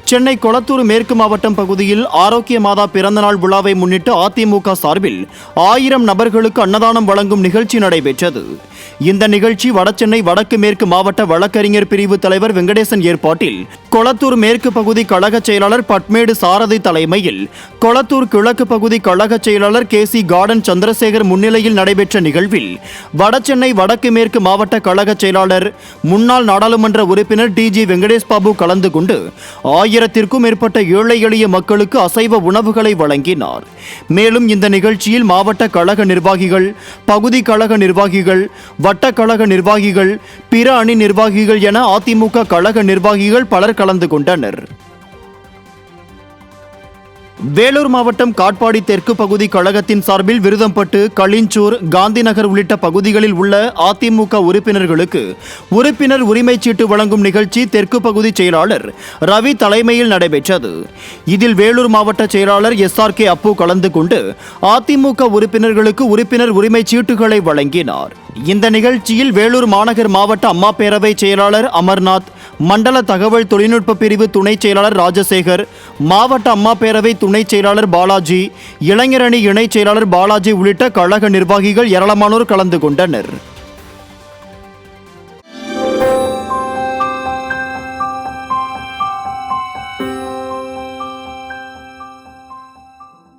சென்னை கொளத்தூர் மேற்கு மாவட்டம் பகுதியில் ஆரோக்கிய மாதா பிறந்தநாள் விழாவை முன்னிட்டு அதிமுக சார்பில் 1000 நபர்களுக்கு அன்னதானம் வழங்கும் நிகழ்ச்சி நடைபெற்றது. இந்த நிகழ்ச்சி வடசென்னை வடக்கு மேற்கு மாவட்ட வழக்கறிஞர் பிரிவு தலைவர் வெங்கடேசன் ஏற்பாட்டில் கொளத்தூர் மேற்கு பகுதி கழக செயலாளர் பட்மேடு சாரதி தலைமையில் கொளத்தூர் கிழக்கு பகுதி கழக செயலாளர் KC கார்டன் சந்திரசேகர் முன்னிலையில் நடைபெற்ற நிகழ்வில் வடசென்னை வடக்கு மேற்கு மாவட்ட கழக செயலாளர் முன்னாள் நாடாளுமன்ற உறுப்பினர் TG வெங்கடேஷ் பாபு கலந்து கொண்டு 1000க்கும் மேற்பட்ட ஏழை எளிய மக்களுக்கு அசைவ உணவுகளை வழங்கினார். மேலும் இந்த நிகழ்ச்சியில் மாவட்ட கழக நிர்வாகிகள், பகுதி கழக நிர்வாகிகள், வட்ட கழக நிர்வாகிகள், பிற அணி நிர்வாகிகள் என அதிமுக கழக நிர்வாகிகள் பலர் கலந்து கொண்டனர். வேலூர் மாவட்டம் காட்பாடி தெற்கு பகுதி கழகத்தின் சார்பில் விருதம்பட்டு, களிஞ்சூர், காந்திநகர் உள்ளிட்ட பகுதிகளில் உள்ள அதிமுக உறுப்பினர்களுக்கு உறுப்பினர் உரிமைச் சீட்டு வழங்கும் நிகழ்ச்சி தெற்கு பகுதி செயலாளர் ரவி தலைமையில் நடைபெற்றது. இதில் வேலூர் மாவட்ட செயலாளர் SRK அப்பு கலந்து கொண்டு அதிமுக உறுப்பினர்களுக்கு உறுப்பினர் உரிமைச் சீட்டுகளை வழங்கினார். இந்த நிகழ்ச்சியில் வேலூர் மாநகர் மாவட்ட அம்மா பேரவை செயலாளர் அமர்நாத், மண்டல தகவல் தொழில்நுட்ப பிரிவு துணை செயலாளர் ராஜசேகர், மாவட்ட அம்மா பேரவை துணை செயலாளர் பாலாஜி, இளைஞரணி இணை செயலாளர் பாலாஜி உள்ளிட்ட கழக நிர்வாகிகள் ஏராளமானோர் கலந்து கொண்டனர்.